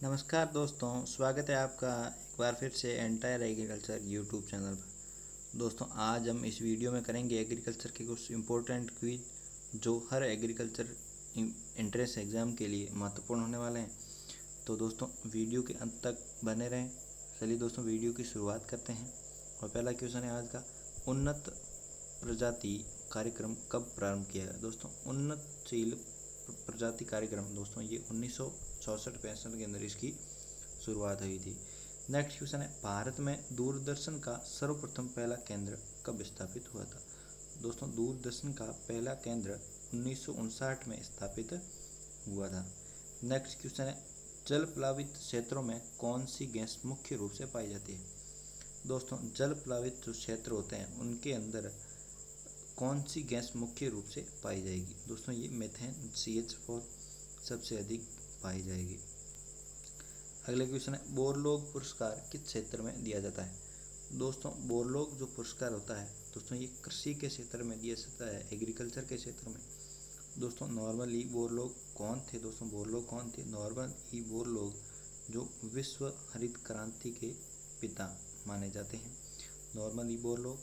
नमस्कार दोस्तों, स्वागत है आपका एक बार फिर से एंटायर एग्रीकल्चर यूट्यूब चैनल पर। दोस्तों, आज हम इस वीडियो में करेंगे एग्रीकल्चर के कुछ इम्पोर्टेंट क्विज जो हर एग्रीकल्चर एंट्रेंस एग्ज़ाम के लिए महत्वपूर्ण होने वाले हैं। तो दोस्तों, वीडियो के अंत तक बने रहें। चलिए दोस्तों, वीडियो की शुरुआत करते हैं। और पहला क्वेश्चन है आज का, उन्नत प्रजाति कार्यक्रम कब प्रारंभ किया गया? दोस्तों, उन्नतशील प्रजाति कार्यक्रम दोस्तों ये 1964-65 के अंदर इसकी शुरुआत हुई थी। नेक्स्ट क्वेश्चन है, भारत में दूरदर्शन का सर्वप्रथम पहला केंद्र कब स्थापित हुआ था? दोस्तों, दूरदर्शन का पहला केंद्र 1959 में स्थापित हुआ था। नेक्स्ट क्वेश्चन है, जल प्लावित क्षेत्रों में कौन सी गैस मुख्य रूप से पाई जाती है? दोस्तों, जल प्लावित जो क्षेत्र होते हैं उनके अंदर कौन सी गैस मुख्य रूप से पाई जाएगी? दोस्तों, ये मीथेन CH4 सबसे अधिक पाई जाएगी। अगला क्वेश्चन है, बोरलॉग पुरस्कार किस क्षेत्र में दिया जाता है? दोस्तों, बोरलॉग जो पुरस्कार होता है दोस्तों ये कृषि के क्षेत्र में दिया जाता है, एग्रीकल्चर के क्षेत्र में। दोस्तों, नॉर्मन ई बोरलॉग कौन थे? दोस्तों, बोरलॉग कौन थे? नॉर्मन ई बोरलॉग जो विश्व हरित क्रांति के पिता माने जाते हैं, नॉर्मन ई बोरलॉग।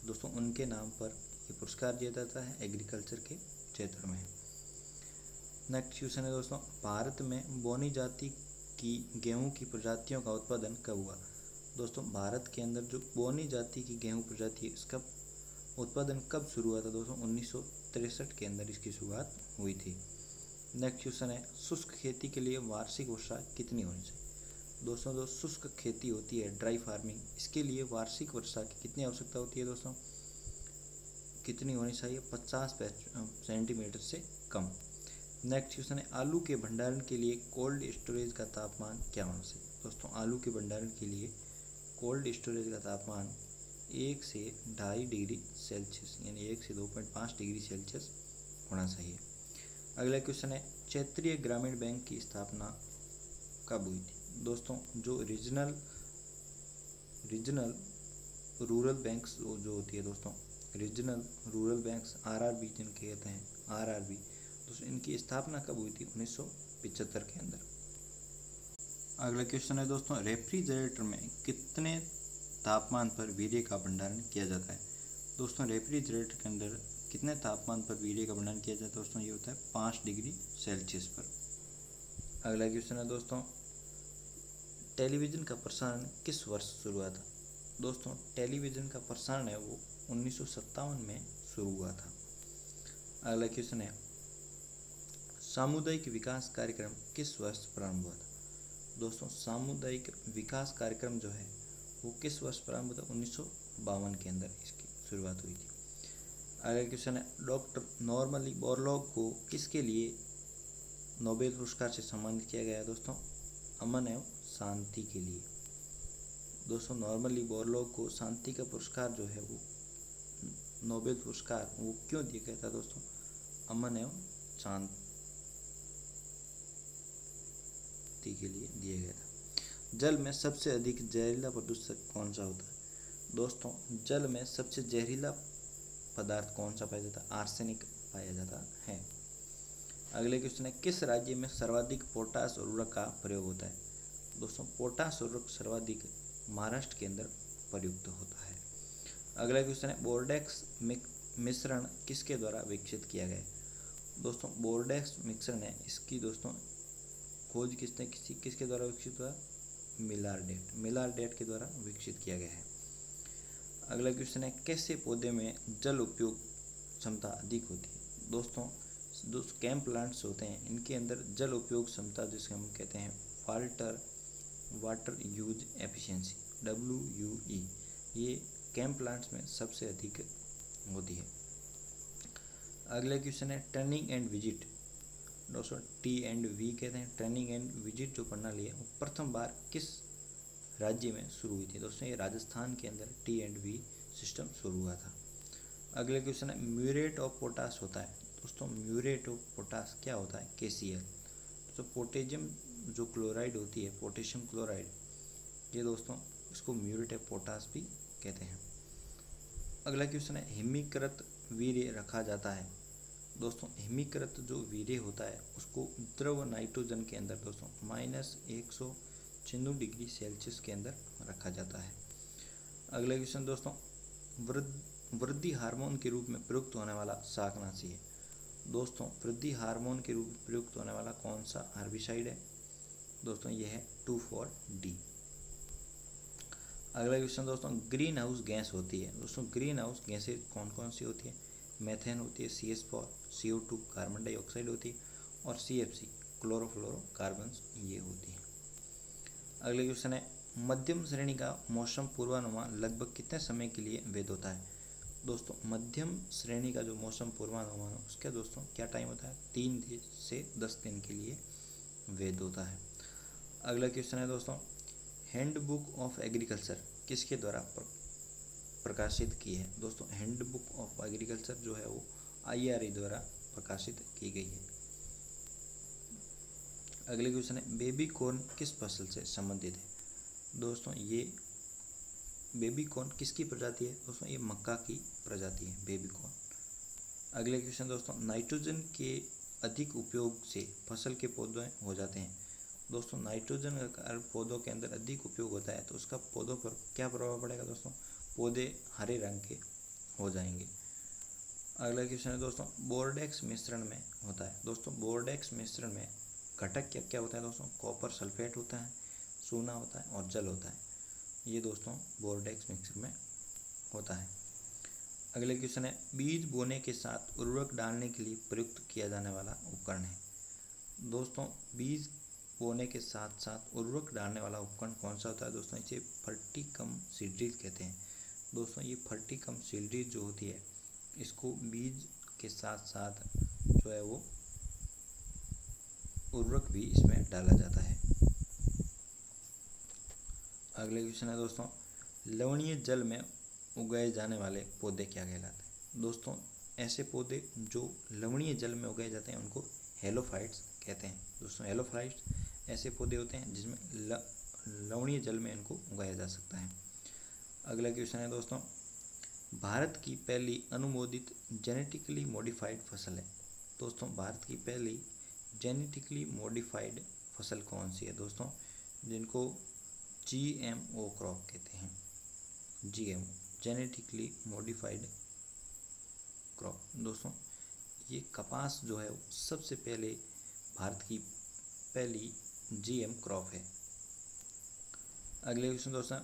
दोस्तों, उनके नाम पर ये पुरस्कार दिया जाता है एग्रीकल्चर के क्षेत्र में। नेक्स्ट क्वेश्चन है दोस्तों, भारत में बोनी जाति की गेहूं की प्रजातियों का उत्पादन कब हुआ? दोस्तों, भारत के अंदर जो बोनी जाति की गेहूं प्रजाति है इसका उत्पादन कब शुरू हुआ था? दोस्तों, 1963 के अंदर इसकी शुरुआत हुई थी। नेक्स्ट क्वेश्चन है, शुष्क खेती के लिए वार्षिक वर्षा कितनी होनी चाहिए? दोस्तों, जो शुष्क खेती होती है ड्राई फार्मिंग, इसके लिए वार्षिक वर्षा की कितनी आवश्यकता होती है? दोस्तों, कितनी होनी चाहिए? 50 सेंटीमीटर से कम। नेक्स्ट क्वेश्चन है, आलू के भंडारण के लिए कोल्ड स्टोरेज का तापमान क्या होना चाहिए? दोस्तों, आलू के भंडारण के लिए कोल्ड स्टोरेज का तापमान 1 से 2.5 डिग्री सेल्सियस यानी 1 से 2.5 डिग्री सेल्सियस होना चाहिए। अगला क्वेश्चन है, क्षेत्रीय ग्रामीण बैंक की स्थापना कब हुई थी? दोस्तों, जो रीजनल रूरल बैंक्स जो होती है दोस्तों, रीजनल रूरल बैंक्स RRB जिनके कहते हैं, RRB दोस्तों इनकी स्थापना कब हुई थी? 1975 के अंदर। अगला क्वेश्चन है दोस्तों, रेफ्रिजरेटर में कितने तापमान पर वीर्य का भंडारण किया जाता है? दोस्तों, रेफ्रिजरेटर के अंदर कितने तापमान पर वीर्य का भंडारण किया जाता है? दोस्तों, ये होता है 5 डिग्री सेल्सियस पर। अगला क्वेश्चन है दोस्तों, टेलीविज़न का प्रसारण किस वर्ष शुरू हुआ था? दोस्तों, टेलीविज़न का प्रसारण है वो 1957 में शुरू हुआ था। अगला क्वेश्चन है, सामुदायिक विकास कार्यक्रम किस वर्ष प्रारंभ हुआ था? दोस्तों, सामुदायिक विकास कार्यक्रम जो है वो किस वर्ष प्रारंभ हुआ था? 1952 के अंदर इसकी शुरुआत हुई थी। अगला क्वेश्चन है, डॉक्टर नॉर्मन ई बोरलॉग को किसके लिए नोबेल पुरस्कार से सम्मानित किया गया है? दोस्तों, अमन एवं शांति के लिए। दोस्तों, नॉर्मन ई बोरलॉग को शांति का पुरस्कार जो है वो नोबेल पुरस्कार वो क्यों दिया गया था? दोस्तों, अमन एवं शांति के लिए दिया गया था। जल में सबसे अधिक जहरीला प्रदूषक कौन सा होता है? दोस्तों, जल में सबसे जहरीला पदार्थ कौन सा पाया जाता है? आर्सेनिक पाया जाता है। अगले क्वेश्चन है, किस राज्य में सर्वाधिक पोटास उर्वरक का प्रयोग होता है? दोस्तों, पोटास उर्वरक सर्वाधिक महाराष्ट्र के अंदर प्रयुक्त होता है। अगला क्वेश्चन है, बोर्डेक्स मिश्रण किसके द्वारा विकसित किया गया है? दोस्तों, बोर्डेक्स मिश्रण है इसकी दोस्तों खोज किसके द्वारा विकसित हुआ? मिलारडेट के द्वारा विकसित किया गया है। अगला क्वेश्चन है, कैसे पौधे में जल उपयोग क्षमता अधिक होती है? दोस्तों, जो कैम प्लांट्स होते हैं इनके अंदर जल उपयोग क्षमता जिसे हम कहते हैं वाटर यूज एफिशिएंसी WUE, ये कैम प्लांट्स में सबसे अधिक होती है। अगला क्वेश्चन है, टर्निंग एंड विजिट दोस्तों T&V कहते हैं। टर्निंग एंड विजिट जो प्रणाली है वो प्रथम बार किस राज्य में शुरू हुई थी? दोस्तों, ये राजस्थान के अंदर T&V सिस्टम शुरू हुआ था। अगले क्वेश्चन है, म्यूरेट ऑफ पोटास होता है। दोस्तों, म्यूरेट ऑफ पोटास क्या होता है? KCl। तो पोटेशियम जो क्लोराइड होती है, पोटेशियम क्लोराइड, ये दोस्तों इसको म्यूरेट ऑफ पोटास भी कहते हैं। अगला क्वेश्चन है, हिमीकृत वीर्य रखा जाता है दोस्तों हिमीकृत जो वीर्य होता है उसको द्रव नाइट्रोजन के अंदर दोस्तों -196 डिग्री सेल्सियस के अंदर रखा जाता है। अगला क्वेश्चन दोस्तों, वृद्धि हार्मोन के रूप में प्रयुक्त होने वाला शाकनाशी है। दोस्तों वृद्धि हार्मोन के रूप में प्रयुक्त होने वाला कौन सा हर्बिसाइड है? दोस्तों यह है 2,4-D। अगला क्वेश्चन दोस्तों, ग्रीन हाउस गैस होती है। दोस्तों ग्रीन हाउस गैसें कौन कौन सी होती है? मेथेन होती है, CH4, CO2 कार्बन डाइऑक्साइड होती है, और CFC क्लोरोफ्लोरोकार्बन्स ये होती है। अगला क्वेश्चन है, मध्यम श्रेणी का मौसम पूर्वानुमान लगभग कितने समय के लिए वैध होता है? दोस्तों मध्यम श्रेणी का जो मौसम पूर्वानुमान है उसका दोस्तों क्या टाइम होता है? 3 से 10 दिन के लिए वैध होता है। अगला क्वेश्चन है दोस्तों, हैंडबुक ऑफ एग्रीकल्चर किसके द्वारा प्रकाशित की है? दोस्तों हैंडबुक ऑफ एग्रीकल्चर जो है वो IRA द्वारा प्रकाशित की गई है। अगले क्वेश्चन है, बेबी कॉर्न किस फसल से संबंधित है? दोस्तों ये बेबी कॉर्न किसकी प्रजाति है? दोस्तों ये मक्का की प्रजाति है बेबी कॉर्न। अगले क्वेश्चन दोस्तों, नाइट्रोजन के अधिक उपयोग से फसल के पौधे हो जाते हैं। दोस्तों नाइट्रोजन अगर पौधों के अंदर अधिक उपयोग होता है तो उसका पौधों पर क्या प्रभाव पड़ेगा? दोस्तों पौधे हरे रंग के हो जाएंगे। अगला क्वेश्चन है दोस्तों, बोर्डेक्स मिश्रण में होता है। दोस्तों बोर्डेक्स मिश्रण में घटक क्या क्या होता है? दोस्तों कॉपर सल्फेट होता है, चूना होता है और जल होता है। ये दोस्तों बोर्डेक्स मिश्रण में होता है। अगले क्वेश्चन है, बीज बोने के साथ उर्वरक डालने के लिए प्रयुक्त किया जाने वाला उपकरण है। दोस्तों बीज बोने के साथ साथ उर्वरक डालने वाला उपकरण कौन सा होता है? दोस्तों इसे फर्टिकम सीड्रिल कहते हैं। दोस्तों ये फर्टिकम सीड्रिल जो होती है इसको बीज के साथ साथ जो है वो उर्वरक भी इसमें डाला जाता है। अगले क्वेश्चन है दोस्तों, लवणीय जल में उगाए जाने वाले पौधे क्या कहलाते हैं? दोस्तों ऐसे पौधे जो लवणीय जल में उगाए जाते हैं उनको हेलोफाइट्स कहते हैं। दोस्तों हेलोफाइट्स ऐसे पौधे होते हैं जिसमें लवणीय जल में इनको उगाया जा सकता है। अगला क्वेश्चन है दोस्तों, भारत की पहली अनुमोदित जेनेटिकली मॉडिफाइड फसल है। दोस्तों भारत की पहली जेनेटिकली मॉडिफाइड फसल कौन सी है? दोस्तों जिनको GMO क्रॉप कहते हैं। GMO genetically modified crop. दोस्तों ये कपास जो है सबसे पहले भारत की पहली GM क्रॉप है। अगले क्वेश्चन दोस्तों,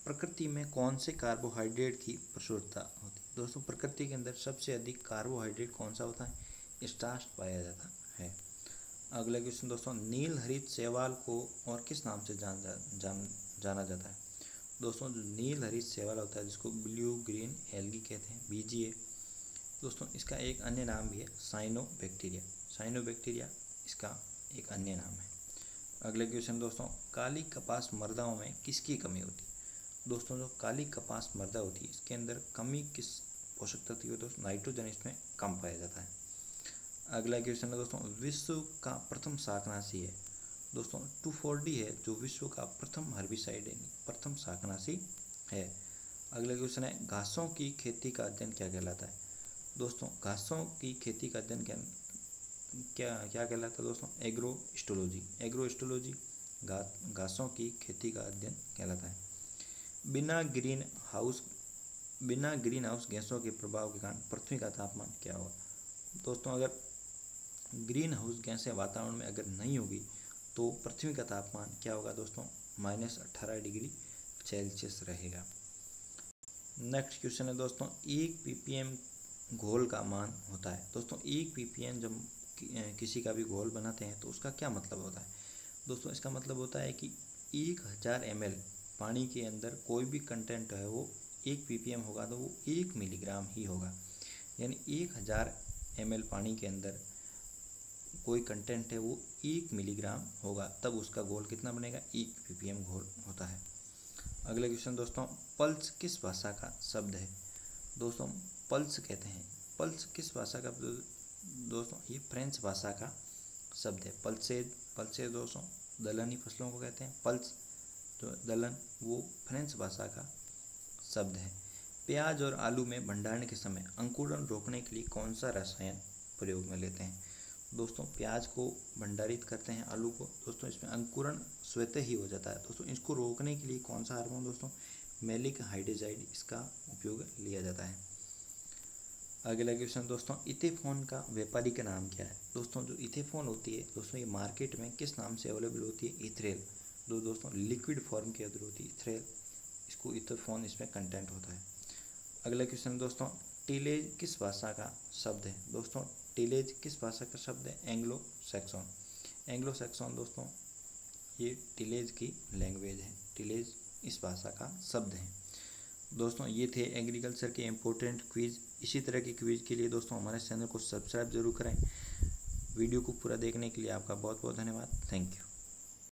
प्रकृति में कौन से कार्बोहाइड्रेट की प्रचुरता होती है? दोस्तों प्रकृति के अंदर सबसे अधिक कार्बोहाइड्रेट कौन सा होता है? स्टार्च पाया जाता है। अगला क्वेश्चन दोस्तों, नील हरित शैवाल को और किस नाम से जाना जाता है? दोस्तों जो नील हरित शैवाल होता है जिसको ब्लू ग्रीन एल्गी कहते हैं, BGA। दोस्तों इसका एक अन्य नाम भी है साइनोबैक्टीरिया। साइनोबैक्टीरिया इसका एक अन्य नाम है। अगले क्वेश्चन दोस्तों, काली कपास मृदाओं में किसकी कमी होती है? दोस्तों जो काली कपास मृदा होती है इसके अंदर कमी किस पोषक तत्व की होती है? दोस्तों नाइट्रोजन इसमें कम पाया जाता है। अगला क्वेश्चन है दोस्तों, विश्व का प्रथम शाकनाशी है। दोस्तों 2,4-D है जो विश्व का प्रथम हर्बिसाइड है, प्रथम शाकनाशी है। अगला क्वेश्चन है, घासों की खेती का अध्ययन क्या कहलाता है? दोस्तों घासों की खेती का अध्ययन क्या कहलाता है? दोस्तों एग्रोस्टोलॉजी। एग्रोस्टोलॉजी घासों की खेती का अध्ययन कहलाता है। बिना ग्रीन हाउस गैसों के प्रभाव के कारण पृथ्वी का तापमान क्या होगा? दोस्तों अगर ग्रीन हाउस गैसें वातावरण में अगर नहीं होगी तो पृथ्वी का तापमान क्या होगा? दोस्तों -18 डिग्री सेल्सियस रहेगा। नेक्स्ट क्वेश्चन है दोस्तों, 1 ppm घोल का मान होता है। दोस्तों 1 ppm जब किसी का भी घोल बनाते हैं तो उसका क्या मतलब होता है? दोस्तों इसका मतलब होता है कि 1000 ml पानी के अंदर कोई भी कंटेंट है वो 1 ppm होगा तो वो 1 मिलीग्राम ही होगा। यानी 1000 ml पानी के अंदर कोई कंटेंट है वो 1 मिलीग्राम होगा तब उसका घोल कितना बनेगा? 1 ppm घोल होता है। अगले क्वेश्चन दोस्तों, पल्स किस भाषा का शब्द है? दोस्तों पल्स कहते हैं, पल्स किस भाषा का? दोस्तों ये फ्रेंच भाषा का शब्द है। पल्सेज दोस्तों दलहनी फसलों को कहते हैं। पल्स जो दलहन वो फ्रेंच भाषा का शब्द है। प्याज और आलू में भंडारण के समय अंकुरण रोकने के लिए कौन सा रसायन प्रयोग में लेते हैं? दोस्तों प्याज को भंडारित करते हैं, आलू को, दोस्तों इसमें अंकुरण स्वतः ही हो जाता है। दोस्तों इसको रोकने के लिए कौन सा हार्मोन दोस्तों? मैलिक हाइड्रोजाइड, इसका उपयोग लिया जाता है। अगला क्वेश्चन दोस्तों, इथेफॉन का व्यापारिक नाम क्या है? दोस्तों जो इथेफॉन होती है दोस्तों ये मार्केट में किस नाम से अवेलेबल होती है? इथरेल। दोस्तों लिक्विड फॉर्म के अंदर होती है इथरेल, इसको इथेफॉन इसमें कंटेंट होता है। अगला क्वेश्चन दोस्तों, टिलेज किस भाषा का शब्द है? दोस्तों टिलेज किस भाषा का शब्द है? Anglo Saxon. एंग्लो सैक्सन दोस्तों ये टिलेज की लैंग्वेज है, टिलेज इस भाषा का शब्द है। दोस्तों ये थे एग्रीकल्चर के इम्पोर्टेंट क्विज़। इसी तरह की क्विज़ के लिए दोस्तों हमारे चैनल को सब्सक्राइब जरूर करें। वीडियो को पूरा देखने के लिए आपका बहुत बहुत धन्यवाद। Thank you.